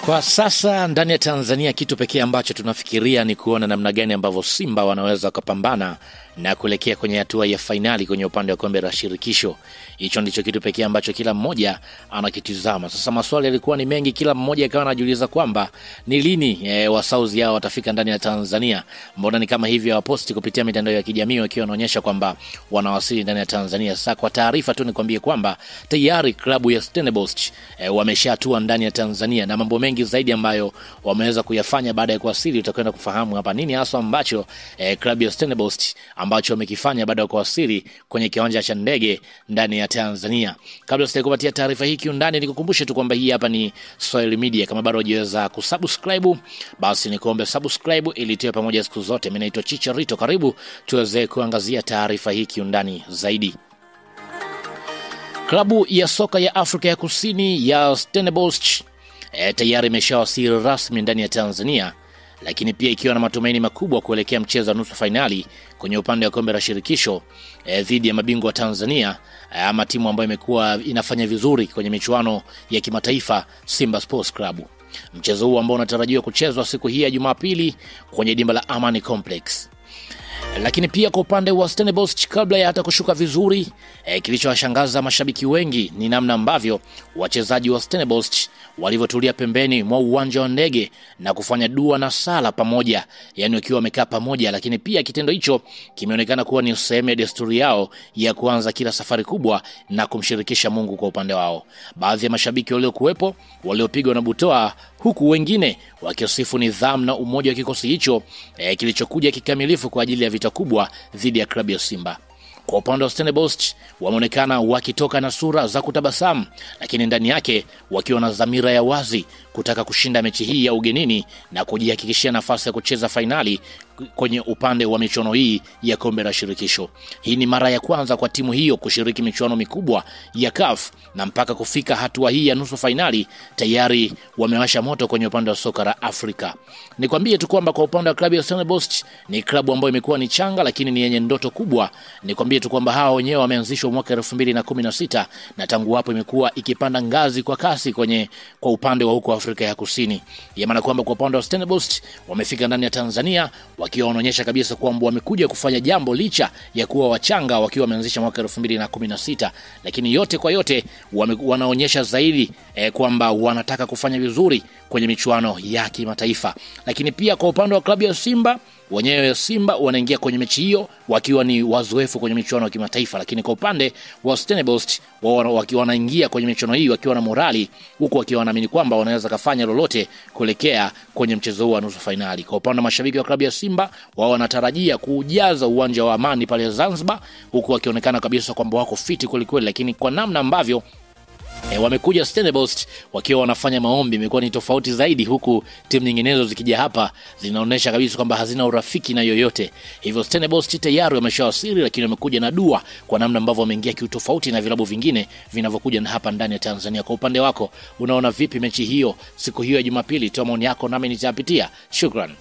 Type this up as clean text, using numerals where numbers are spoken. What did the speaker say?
Kwa sasa ndani ya Tanzania kitu pekee ambacho tunafikiria ni kuona namna gani ambavyo Simba wanaweza kupambana na kuelekea kwenye hatua ya fainali kwenye upande wa kombe la shirikisho. Hicho ndicho kitu pekee ambacho kila mmoja anakitizama. Sasa maswali yalikuwa ni mengi, kila mmoja akawa anajiuliza kwamba ni lini wasauzi yao watafika ndani ya Tanzania. Mbona ni kama hivyo waposti kupitia mitandao ya kijamii wakiwa wanaonyesha kwamba wanawasili ndani ya Tanzania. Sasa kwa taarifa tu nikwambie kwamba tayari klabu ya Stellenbosch wameshatua ndani ya Tanzania na mambo mengi zaidi ambayo wameweza kuyafanya baada ya kuwasili. Utakwenda kufahamu hapa nini hasa ambacho klabu ya Stellenbosch ambacho wamekifanya baada ya kuwasili kwenye kiwanja cha ndege ndani ya Tanzania. Kabla sijakupatia taarifa hii kiundani, nikukumbushe tu kwamba hii hapa ni Swahili Media. Kama bado hujaweza kusubscribe, basi nikuombe subscribe ili tuwe pamoja siku zote. Mimi naitwa Chicharito, karibu tuweze kuangazia taarifa hii kiundani zaidi. Klabu ya soka ya Afrika ya Kusini ya Stellenbosch tayari imeshawasili rasmi ndani ya Tanzania, lakini pia ikiwa na matumaini makubwa kuelekea mchezo wa nusu finali kwenye upande wa kombe la shirikisho dhidi ya mabingwa wa Tanzania, ama timu ambayo imekuwa inafanya vizuri kwenye michuano ya kimataifa, Simba Sports Club. Mchezo huu ambao unatarajiwa kuchezwa siku hii ya Jumapili kwenye dimba la Amani Complex. Lakini pia kwa upande wa Stellenbosch, kabla ya hata kushuka vizuri, kilichowashangaza mashabiki wengi ni namna ambavyo wachezaji wa Stellenbosch walivyotulia pembeni mwa uwanja wa ndege na kufanya dua na sala pamoja, yani wakiwa wamekaa pamoja. Lakini pia kitendo hicho kimeonekana kuwa ni sehemu ya desturi yao ya kuanza kila safari kubwa na kumshirikisha Mungu kwa upande wao. Baadhi ya mashabiki waliokuwepo waliopigwa na butoa, huku wengine wakisifu nidhamu na umoja wa kikosi hicho kilichokuja kikamilifu kwa ajili ya vita kubwa dhidi ya klabu ya Simba. Kwa upande wa Stellenbosch wameonekana wakitoka na sura za kutabasamu, lakini ndani yake wakiwa na dhamira ya wazi kutaka kushinda mechi hii ya ugenini na kujihakikishia nafasi ya kucheza fainali kwenye upande wa michuano hii ya kombe la shirikisho. Hii ni mara ya kwanza kwa timu hiyo kushiriki michuano mikubwa ya CAF, na mpaka kufika hatua hii ya nusu fainali tayari wamewasha moto kwenye upande wa soka la Afrika. Nikwambie tu kwamba kwa upande wa klabu ya Stellenbosch ni klabu ambayo imekuwa ni changa lakini ni yenye ndoto kubwa. Nikwambie tu kwamba hao wenyewe wameanzishwa mwaka 2016 na tangu hapo imekuwa ikipanda ngazi kwa kasi kwa upande wa huko Afrika ya Kusini. Ya maana kwamba kwa upande wa Stellenbosch wamefika ndani ya Tanzania wakiwa wanaonyesha kabisa kwamba wamekuja kufanya jambo licha ya kuwa wachanga, wakiwa wameanzisha mwaka 2016, lakini yote kwa yote wanaonyesha zaidi kwamba wanataka kufanya vizuri kwenye michuano ya kimataifa. Lakini pia kwa upande wa klabu ya Simba, wenyewe Simba wanaingia kwenye mechi hiyo wakiwa ni wazoefu kwenye michuano ya kimataifa, lakini kwa upande wa Stellenbosch wakiwa wanaingia kwenye michuano hii wakiwa na morali, huku wakiwa wanaamini kwamba wanaweza kufanya lolote kuelekea kwenye mchezo huu wa nusu finali. Kwa upande wa mashabiki wa klabu ya Simba, wao wanatarajia kujaza uwanja wa Amani pale Zanzibar, huku wakionekana kabisa kwamba wako fiti kweli kweli, lakini kwa namna ambavyo wamekuja Stellenbosch wakiwa wanafanya maombi imekuwa ni tofauti zaidi, huku timu nyinginezo zikija hapa zinaonesha kabisa kwamba hazina urafiki na yoyote. Hivyo Stellenbosch tayari wameshawasili, lakini wamekuja na dua kwa namna ambavyo wameingia kiutofauti na vilabu vingine vinavyokuja na hapa ndani ya Tanzania. Kwa upande wako unaona vipi mechi hiyo siku hiyo ya Jumapili? Toa maoni yako nami nitapitia. Shukran.